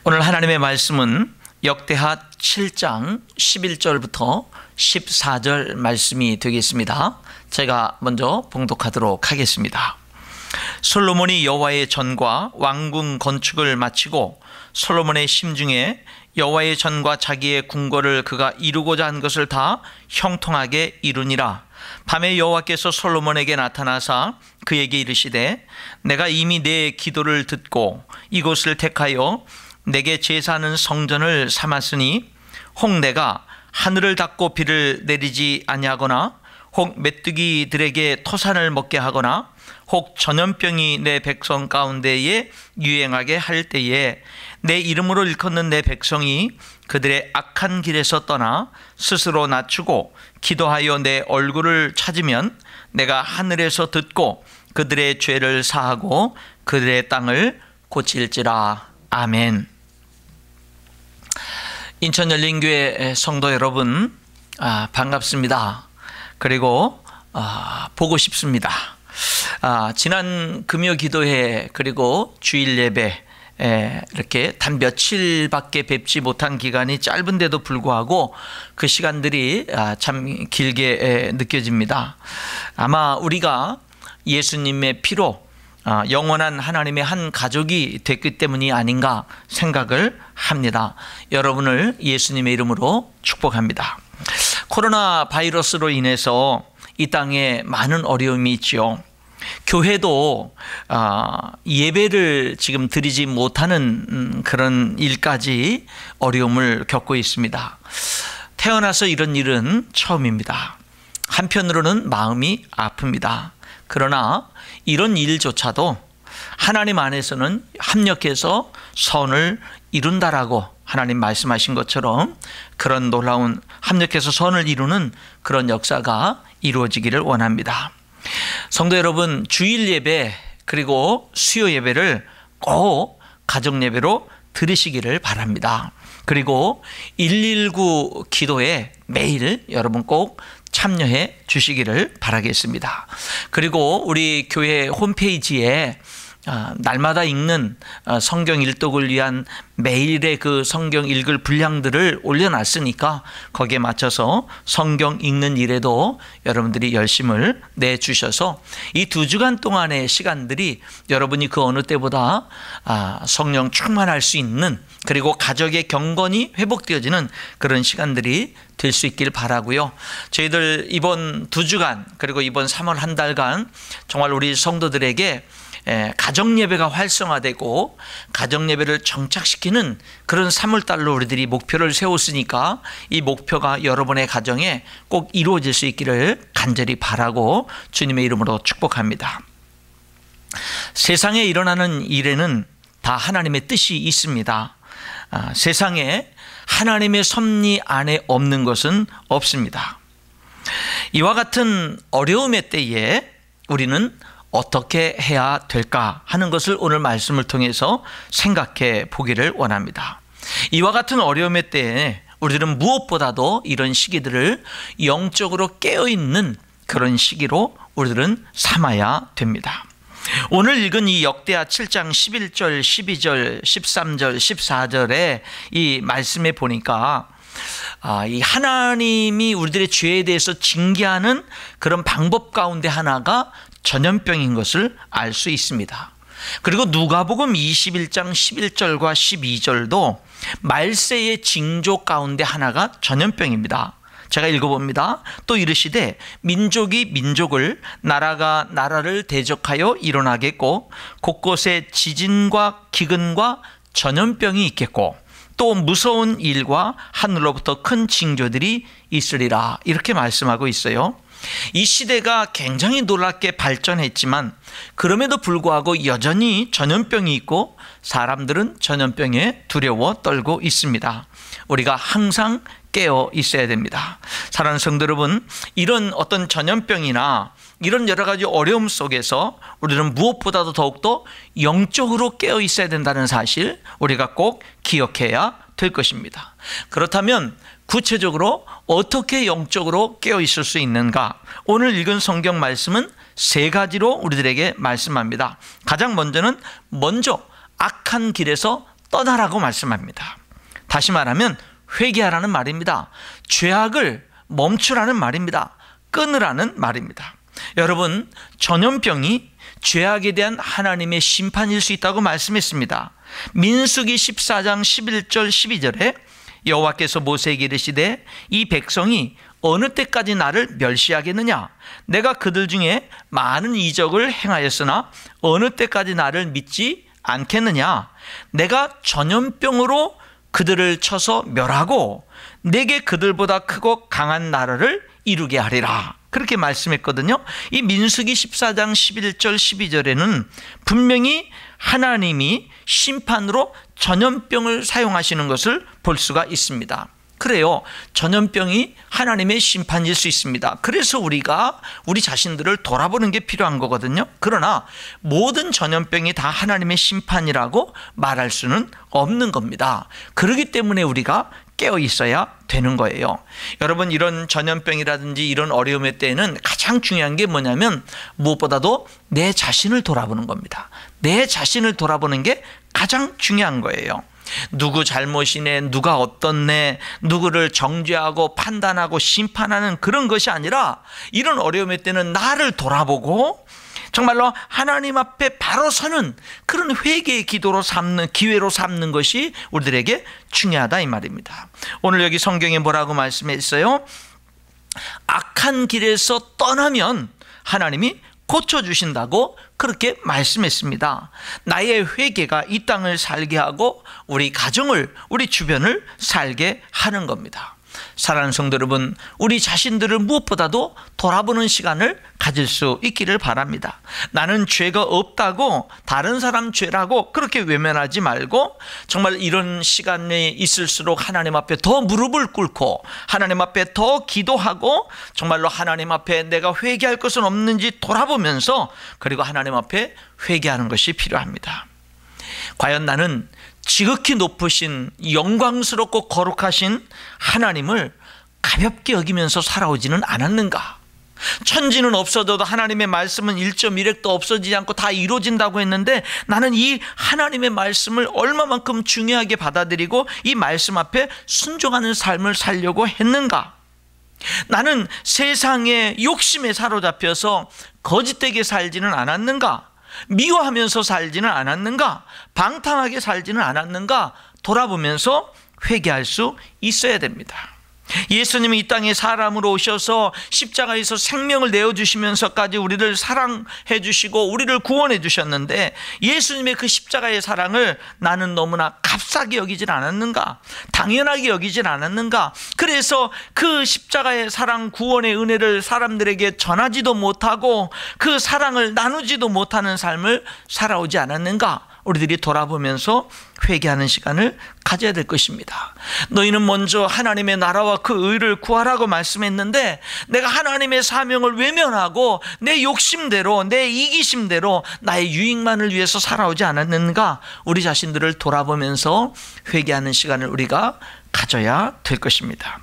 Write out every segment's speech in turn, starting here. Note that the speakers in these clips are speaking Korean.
오늘 하나님의 말씀은 역대하 7장 11절부터 14절 말씀이 되겠습니다. 제가 먼저 봉독하도록 하겠습니다. 솔로몬이 여호와의 전과 왕궁 건축을 마치고 솔로몬의 심중에 여호와의 전과 자기의 궁궐을 그가 이루고자 한 것을 다 형통하게 이루니라. 밤에 여호와께서 솔로몬에게 나타나사 그에게 이르시되 내가 이미 내 기도를 듣고 이곳을 택하여 내게 제사하는 성전을 삼았으니 혹 내가 하늘을 닫고 비를 내리지 아니하거나 혹 메뚜기들에게 토산을 먹게 하거나 혹 전염병이 내 백성 가운데에 유행하게 할 때에 내 이름으로 일컫는 내 백성이 그들의 악한 길에서 떠나 스스로 낮추고 기도하여 내 얼굴을 찾으면 내가 하늘에서 듣고 그들의 죄를 사하고 그들의 땅을 고칠지라. 아멘. 인천열린교회 성도 여러분, 반갑습니다. 그리고 보고 싶습니다. 지난 금요 기도회 그리고 주일 예배 이렇게 단 며칠밖에 뵙지 못한 기간이 짧은데도 불구하고 그 시간들이 참 길게 느껴집니다. 아마 우리가 예수님의 피로 영원한 하나님의 한 가족이 됐기 때문이 아닌가 생각을 합니다. 여러분을 예수님의 이름으로 축복합니다. 코로나 바이러스로 인해서 이 땅에 많은 어려움이 있죠. 교회도 예배를 지금 드리지 못하는 그런 일까지 어려움을 겪고 있습니다. 태어나서 이런 일은 처음입니다. 한편으로는 마음이 아픕니다. 그러나 이런 일조차도 하나님 안에서는 합력해서 선을 이룬다라고 하나님 말씀하신 것처럼 그런 놀라운 합력해서 선을 이루는 그런 역사가 이루어지기를 원합니다. 성도 여러분, 주일 예배 그리고 수요 예배를 꼭 가정 예배로 들으시기를 바랍니다. 그리고 119 기도에 매일 여러분 꼭 참여해 주시기를 바라겠습니다. 그리고 우리 교회 홈페이지에 날마다 읽는 성경 일독을 위한 매일의 그 성경 읽을 분량들을 올려놨으니까 거기에 맞춰서 성경 읽는 일에도 여러분들이 열심을 내주셔서 이 2주간 동안의 시간들이 여러분이 그 어느 때보다 성령 충만할 수 있는, 그리고 가족의 경건이 회복되어지는 그런 시간들이 될 수 있길 바라고요. 저희들 이번 2주간 그리고 이번 3월 한 달간 정말 우리 성도들에게 가정예배가 활성화되고 가정예배를 정착시키는 그런 3월달로 우리들이 목표를 세웠으니까 이 목표가 여러분의 가정에 꼭 이루어질 수 있기를 간절히 바라고 주님의 이름으로 축복합니다. 세상에 일어나는 일에는 다 하나님의 뜻이 있습니다. 세상에 하나님의 섭리 안에 없는 것은 없습니다. 이와 같은 어려움의 때에 우리는 어떻게 해야 될까 하는 것을 오늘 말씀을 통해서 생각해 보기를 원합니다. 이와 같은 어려움의 때에 우리들은 무엇보다도 이런 시기들을 영적으로 깨어있는 그런 시기로 우리들은 삼아야 됩니다. 오늘 읽은 이 역대하 7장 11절, 12절, 13절, 14절의 이 말씀에 보니까 이 하나님이 우리들의 죄에 대해서 징계하는 그런 방법 가운데 하나가 전염병인 것을 알 수 있습니다. 그리고 누가복음 21장 11절과 12절도 말세의 징조 가운데 하나가 전염병입니다. 제가 읽어봅니다. 또 이르시되 민족이 민족을, 나라가 나라를 대적하여 일어나겠고 곳곳에 지진과 기근과 전염병이 있겠고 또 무서운 일과 하늘로부터 큰 징조들이 있으리라, 이렇게 말씀하고 있어요. 이 시대가 굉장히 놀랍게 발전했지만 그럼에도 불구하고 여전히 전염병이 있고 사람들은 전염병에 두려워 떨고 있습니다. 우리가 항상 깨어 있어야 됩니다. 사랑하는 성도 여러분, 이런 어떤 전염병이나 이런 여러 가지 어려움 속에서 우리는 무엇보다도 더욱더 영적으로 깨어 있어야 된다는 사실 우리가 꼭 기억해야 될 것입니다. 그렇다면 구체적으로 어떻게 영적으로 깨어 있을 수 있는가? 오늘 읽은 성경 말씀은 3가지로 우리들에게 말씀합니다. 가장 먼저는 악한 길에서 떠나라고 말씀합니다. 다시 말하면 회개하라는 말입니다. 죄악을 멈추라는 말입니다. 끊으라는 말입니다. 여러분, 전염병이 죄악에 대한 하나님의 심판일 수 있다고 말씀했습니다. 민수기 14장 11절 12절에 여호와께서 모세에게 이르시되 이 백성이 어느 때까지 나를 멸시하겠느냐? 내가 그들 중에 많은 이적을 행하였으나 어느 때까지 나를 믿지 않겠느냐? 내가 전염병으로 그들을 쳐서 멸하고 내게 그들보다 크고 강한 나라를 이루게 하리라. 그렇게 말씀했거든요. 이 민수기 14장 11절 12절에는 분명히 하나님이 심판으로 전염병을 사용하시는 것을 볼 수가 있습니다. 그래요. 전염병이 하나님의 심판일 수 있습니다. 그래서 우리가 우리 자신들을 돌아보는 게 필요한 거거든요. 그러나 모든 전염병이 다 하나님의 심판이라고 말할 수는 없는 겁니다. 그렇기 때문에 우리가 깨어 있어야 되는 거예요. 여러분, 이런 전염병이라든지 이런 어려움의 때에는 가장 중요한 게 뭐냐면 무엇보다도 내 자신을 돌아보는 겁니다. 내 자신을 돌아보는 게 가장 중요한 거예요. 누구 잘못이네, 누가 어떻네, 누구를 정죄하고 판단하고 심판하는 그런 것이 아니라 이런 어려움의 때는 나를 돌아보고 정말로 하나님 앞에 바로 서는 그런 회개의 기도로 삼는, 기회로 삼는 것이 우리들에게 중요하다 이 말입니다. 오늘 여기 성경에 뭐라고 말씀했어요? 악한 길에서 떠나면 하나님이 고쳐주신다고 그렇게 말씀했습니다. 나의 회개가 이 땅을 살게 하고 우리 가정을, 우리 주변을 살게 하는 겁니다. 사랑하는 성도 여러분, 우리 자신들을 무엇보다도 돌아보는 시간을 가질 수 있기를 바랍니다. 나는 죄가 없다고 다른 사람 죄라고 그렇게 외면하지 말고 정말 이런 시간이 있을수록 하나님 앞에 더 무릎을 꿇고 하나님 앞에 더 기도하고 정말로 하나님 앞에 내가 회개할 것은 없는지 돌아보면서 그리고 하나님 앞에 회개하는 것이 필요합니다. 과연 나는 지극히 높으신 영광스럽고 거룩하신 하나님을 가볍게 여기면서 살아오지는 않았는가? 천지는 없어져도 하나님의 말씀은 1.1핵도 없어지지 않고 다 이루어진다고 했는데 나는 이 하나님의 말씀을 얼마만큼 중요하게 받아들이고 이 말씀 앞에 순종하는 삶을 살려고 했는가? 나는 세상의 욕심에 사로잡혀서 거짓되게 살지는 않았는가? 미워하면서 살지는 않았는가? 방탕하게 살지는 않았는가? 돌아보면서 회개할 수 있어야 됩니다. 예수님이 이 땅에 사람으로 오셔서 십자가에서 생명을 내어주시면서까지 우리를 사랑해 주시고 우리를 구원해 주셨는데 예수님의 그 십자가의 사랑을 나는 너무나 값싸게 여기질 않았는가? 당연하게 여기질 않았는가? 그래서 그 십자가의 사랑, 구원의 은혜를 사람들에게 전하지도 못하고 그 사랑을 나누지도 못하는 삶을 살아오지 않았는가? 우리들이 돌아보면서 회개하는 시간을 가져야 될 것입니다. 너희는 먼저 하나님의 나라와 그 의를 구하라고 말씀했는데 내가 하나님의 사명을 외면하고 내 욕심대로, 내 이기심대로 나의 유익만을 위해서 살아오지 않았는가? 우리 자신들을 돌아보면서 회개하는 시간을 우리가 가져야 될 것입니다.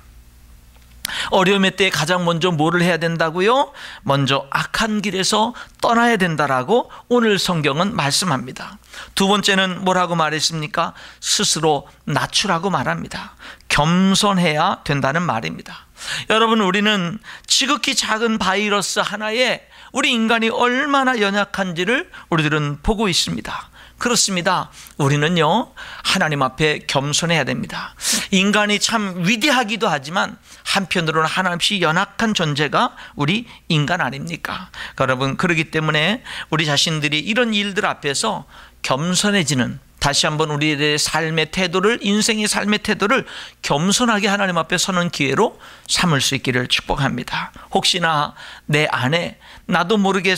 어려움의 때에 가장 먼저 뭐를 해야 된다고요? 먼저 악한 길에서 떠나야 된다라고 오늘 성경은 말씀합니다. 두 번째는 뭐라고 말했습니까? 스스로 낮추라고 말합니다. 겸손해야 된다는 말입니다. 여러분, 우리는 지극히 작은 바이러스 하나에 우리 인간이 얼마나 연약한지를 우리들은 보고 있습니다. 그렇습니다. 우리는요, 하나님 앞에 겸손해야 됩니다. 인간이 참 위대하기도 하지만 한편으로는 한없이 연약한 존재가 우리 인간 아닙니까? 여러분, 그렇기 때문에 우리 자신들이 이런 일들 앞에서 겸손해지는, 다시 한번 우리의 삶의 태도를, 인생의 삶의 태도를 겸손하게 하나님 앞에 서는 기회로 삼을 수 있기를 축복합니다. 혹시나 내 안에 나도 모르게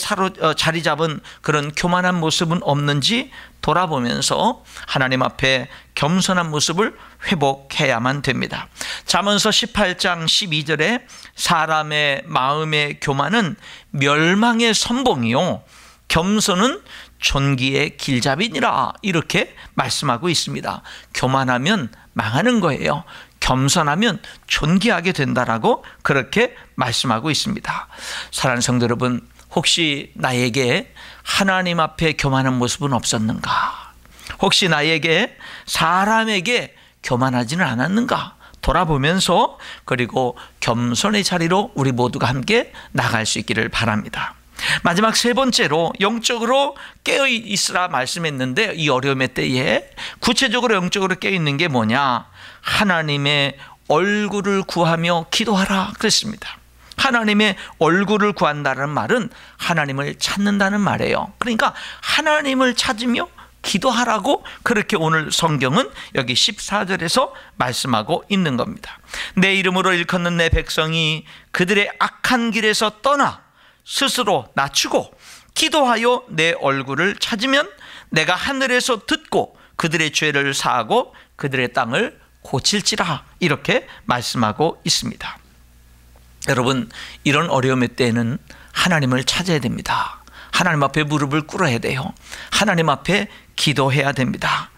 자리 잡은 그런 교만한 모습은 없는지 돌아보면서 하나님 앞에 겸손한 모습을 회복해야만 됩니다. 잠언서 18장 12절에 사람의 마음의 교만은 멸망의 선봉이요 겸손은 존귀의 길잡이니라, 이렇게 말씀하고 있습니다. 교만하면 망하는 거예요. 겸손하면 존귀하게 된다라고 그렇게 말씀하고 있습니다. 사랑하는 성도 여러분, 혹시 나에게 하나님 앞에 교만한 모습은 없었는가? 혹시 나에게 사람에게 교만하지는 않았는가 돌아보면서 그리고 겸손의 자리로 우리 모두가 함께 나갈 수 있기를 바랍니다. 마지막 세 번째로 영적으로 깨어 있으라 말씀했는데 이 어려움의 때에 구체적으로 영적으로 깨어 있는 게 뭐냐? 하나님의 얼굴을 구하며 기도하라 그랬습니다. 하나님의 얼굴을 구한다는 말은 하나님을 찾는다는 말이에요. 그러니까 하나님을 찾으며 기도하라고 그렇게 오늘 성경은 여기 14절에서 말씀하고 있는 겁니다. 내 이름으로 일컫는 내 백성이 그들의 악한 길에서 떠나 스스로 낮추고 기도하여 내 얼굴을 찾으면 내가 하늘에서 듣고 그들의 죄를 사하고 그들의 땅을 고칠지라 이렇게 말씀하고 있습니다. 여러분, 이런 어려움의 때에는 하나님을 찾아야 됩니다. 하나님 앞에 무릎을 꿇어야 돼요. 하나님 앞에 기도해야 됩니다.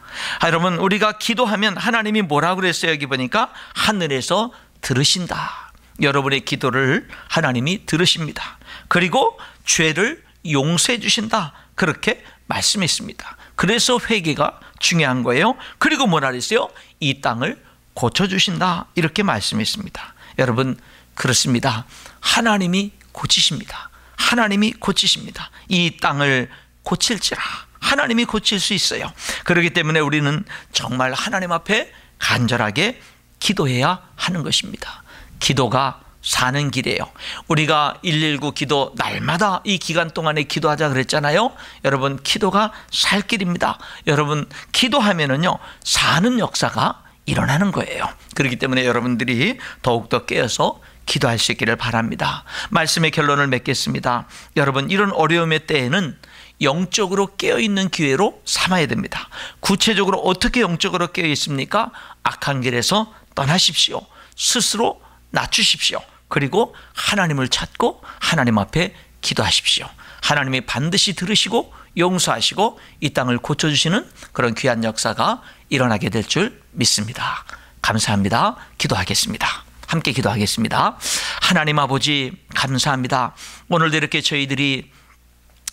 여러분, 우리가 기도하면 하나님이 뭐라고 그랬어요? 여기 보니까 하늘에서 들으신다. 여러분의 기도를 하나님이 들으십니다. 그리고 죄를 용서해 주신다. 그렇게 말씀했습니다. 그래서 회개가 중요한 거예요. 그리고 뭐라 그랬어요? 이 땅을 고쳐주신다. 이렇게 말씀했습니다. 여러분, 그렇습니다. 하나님이 고치십니다. 하나님이 고치십니다. 이 땅을 고칠지라. 하나님이 고칠 수 있어요. 그렇기 때문에 우리는 정말 하나님 앞에 간절하게 기도해야 하는 것입니다. 기도가 사는 길이에요. 우리가 119 기도 날마다 이 기간 동안에 기도하자 그랬잖아요. 여러분, 기도가 살 길입니다. 여러분, 기도하면은요 사는 역사가 일어나는 거예요. 그렇기 때문에 여러분들이 더욱더 깨어서 기도할 수 있기를 바랍니다. 말씀의 결론을 맺겠습니다. 여러분, 이런 어려움의 때에는 영적으로 깨어있는 기회로 삼아야 됩니다. 구체적으로 어떻게 영적으로 깨어 있습니까? 악한 길에서 떠나십시오. 스스로 낮추십시오. 그리고 하나님을 찾고 하나님 앞에 기도하십시오. 하나님이 반드시 들으시고 용서하시고 이 땅을 고쳐주시는 그런 귀한 역사가 일어나게 될 줄 믿습니다. 감사합니다. 기도하겠습니다. 함께 기도하겠습니다. 하나님 아버지, 감사합니다. 오늘도 이렇게 저희들이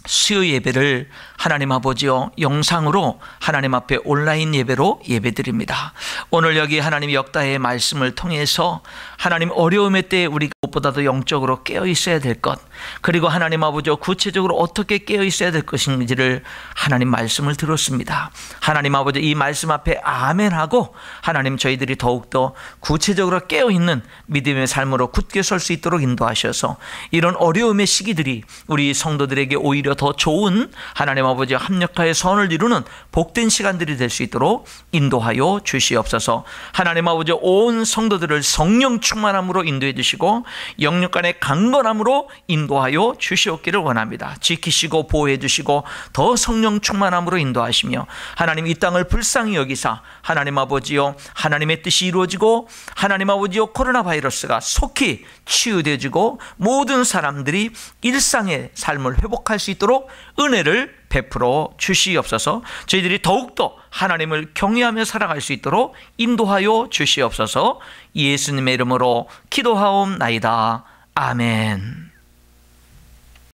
수요 예배를 하나님 아버지요 영상으로 하나님 앞에 온라인 예배로 예배드립니다. 오늘 여기 하나님 역다의 말씀을 통해서 하나님 어려움의 때에 우리가 무엇보다도 영적으로 깨어 있어야 될 것, 그리고 하나님 아버지요 구체적으로 어떻게 깨어 있어야 될 것인지를 하나님 말씀을 들었습니다. 하나님 아버지, 이 말씀 앞에 아멘하고 하나님 저희들이 더욱더 구체적으로 깨어 있는 믿음의 삶으로 굳게 설 수 있도록 인도하셔서 이런 어려움의 시기들이 우리 성도들에게 오히려 더 좋은 하나님 아버지와 합력하여 선을 이루는 복된 시간들이 될 수 있도록 인도하여 주시옵소서. 하나님 아버지, 온 성도들을 성령 충만함으로 인도해 주시고 영육 간의 강건함으로 인도하여 주시옵기를 원합니다. 지키시고 보호해 주시고 더 성령 충만함으로 인도하시며 하나님 이 땅을 불쌍히 여기사 하나님 아버지요 하나님의 뜻이 이루어지고 하나님 아버지요 코로나 바이러스가 속히 치유되어지고 모든 사람들이 일상의 삶을 회복할 수 있도록 은혜를 베풀어 주시옵소서. 저희들이 더욱더 하나님을 경외하며 살아갈 수 있도록 인도하여 주시옵소서. 예수님의 이름으로 기도하옵나이다. 아멘.